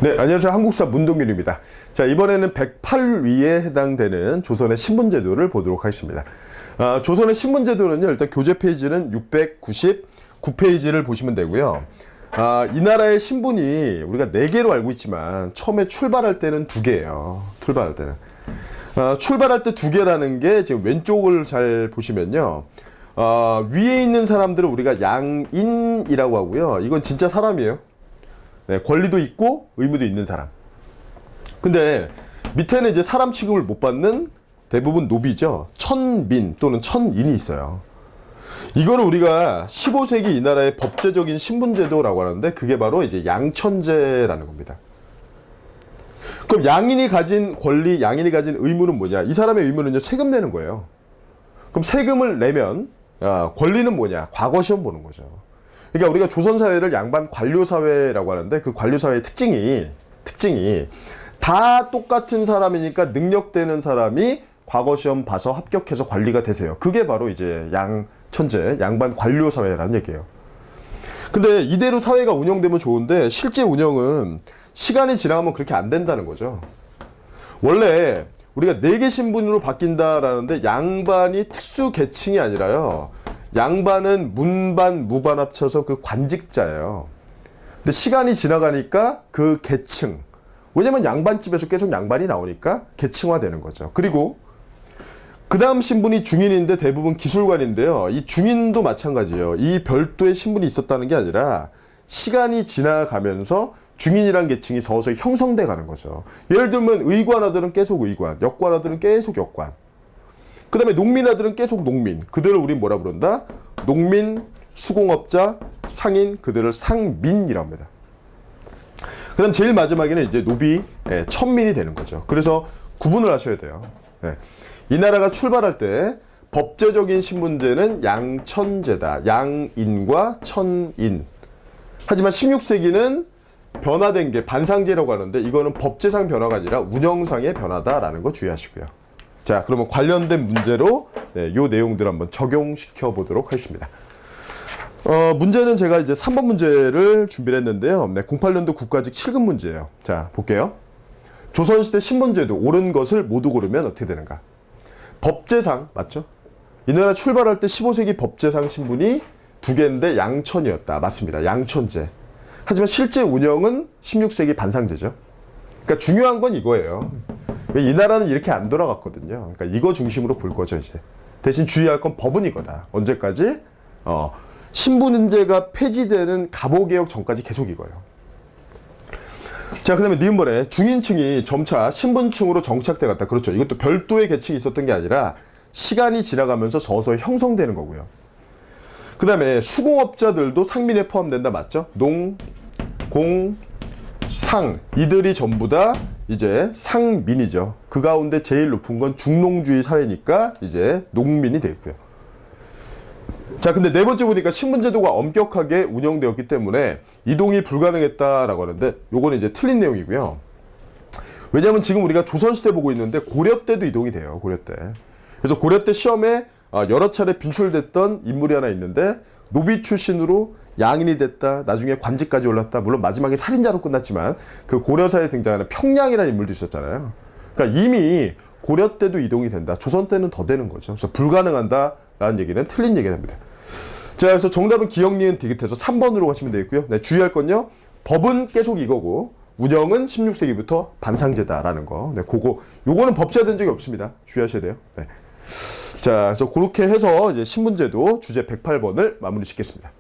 네, 안녕하세요. 한국사 문동균입니다. 자, 이번에는 108위에 해당되는 조선의 신분제도를 보도록 하겠습니다. 조선의 신분제도는요, 일단 교재 페이지는 699페이지를 보시면 되고요. 이 나라의 신분이 우리가 4개로 알고 있지만 처음에 출발할 때는 2개예요. 출발할 때는. 출발할 때 2개라는 게 지금 왼쪽을 잘 보시면요. 위에 있는 사람들을 우리가 양인이라고 하고요. 이건 진짜 사람이에요. 네, 권리도 있고 의무도 있는 사람. 근데 밑에는 이제 사람 취급을 못 받는 대부분 노비죠. 천민 또는 천인이 있어요. 이거는 우리가 15세기 이 나라의 법제적인 신분제도라고 하는데 그게 바로 이제 양천제라는 겁니다. 그럼 양인이 가진 권리, 양인이 가진 의무는 뭐냐? 이 사람의 의무는요, 세금 내는 거예요. 그럼 세금을 내면 권리는 뭐냐? 과거 시험 보는 거죠. 그러니까 우리가 조선사회를 양반 관료사회라고 하는데 그 관료사회의 특징이 다 똑같은 사람이니까 능력되는 사람이 과거시험 봐서 합격해서 관리가 되세요. 그게 바로 이제 양천제, 양반 관료사회라는 얘기예요. 근데 이대로 사회가 운영되면 좋은데 실제 운영은 시간이 지나가면 그렇게 안 된다는 거죠. 원래 우리가 4개 신분으로 바뀐다라는데 양반이 특수 계층이 아니라요. 양반은 문반, 무반 합쳐서 그 관직자예요. 근데 시간이 지나가니까 그 계층, 왜냐면 양반집에서 계속 양반이 나오니까 계층화되는 거죠. 그리고 그 다음 신분이 중인인데 대부분 기술관인데요. 이 중인도 마찬가지예요. 이 별도의 신분이 있었다는 게 아니라 시간이 지나가면서 중인이라는 계층이 서서히 형성돼 가는 거죠. 예를 들면 의관아들은 계속 의관, 역관아들은 계속 역관. 그 다음에 농민아들은 계속 농민. 그들을 우린 뭐라 부른다? 농민, 수공업자, 상인, 그들을 상민이라고 합니다. 그 다음 제일 마지막에는 이제 노비, 천민이 되는 거죠. 그래서 구분을 하셔야 돼요. 이 나라가 출발할 때 법제적인 신분제는 양천제다. 양인과 천인. 하지만 16세기는 변화된 게 반상제라고 하는데 이거는 법제상 변화가 아니라 운영상의 변화다라는 거 주의하시고요. 자, 그러면 관련된 문제로 요 내용들 한번 적용시켜 보도록 하겠습니다. 문제는 제가 이제 3번 문제를 준비를 했는데요. 08년도 국가직 7급 문제예요. 자, 볼게요. 조선시대 신분제도 옳은 것을 모두 고르면 어떻게 되는가? 법제상, 맞죠? 이 나라 출발할 때 15세기 법제상 신분이 2개인데 양천이었다. 맞습니다. 양천제. 하지만 실제 운영은 16세기 반상제죠. 그러니까 중요한 건 이거예요. 이 나라는 이렇게 안 돌아갔거든요. 그러니까 이거 중심으로 볼 거죠, 이제. 대신 주의할 건 법은 이거다. 언제까지? 신분제가 폐지되는 갑오개혁 전까지 계속 이거예요. 자, 그 다음에 니은번에 중인층이 점차 신분층으로 정착돼 갔다. 그렇죠. 이것도 별도의 계층이 있었던 게 아니라 시간이 지나가면서 서서히 형성되는 거고요. 그 다음에 수공업자들도 상민에 포함된다. 맞죠? 농, 공, 상. 이들이 전부 다 이제 상민이죠. 그 가운데 제일 높은 건 중농주의 사회니까 이제 농민이 되겠고요. 자, 근데 4번째 보니까 신분제도가 엄격하게 운영되었기 때문에 이동이 불가능했다라고 하는데 요거는 이제 틀린 내용이고요. 왜냐하면 지금 우리가 조선시대 보고 있는데 고려 때도 이동이 돼요. 고려 때. 그래서 고려 때 시험에 여러 차례 빈출됐던 인물이 하나 있는데 노비 출신으로 양인이 됐다. 나중에 관직까지 올랐다. 물론 마지막에 살인자로 끝났지만 그 고려사에 등장하는 평량이라는 인물도 있었잖아요. 그러니까 이미 고려 때도 이동이 된다. 조선 때는 더 되는 거죠. 그래서 불가능한다라는 얘기는 틀린 얘기가 됩니다. 자, 그래서 정답은 기역, 니은, 디귿해서 3번으로 가시면 되겠고요. 네, 주의할 건요. 법은 계속 이거고 운영은 16세기부터 반상제다라는 거. 네, 요거는 법제화된 적이 없습니다. 주의하셔야 돼요. 네. 자, 그래서 그렇게 해서 이제 신분제도 주제 108번을 마무리 짓겠습니다.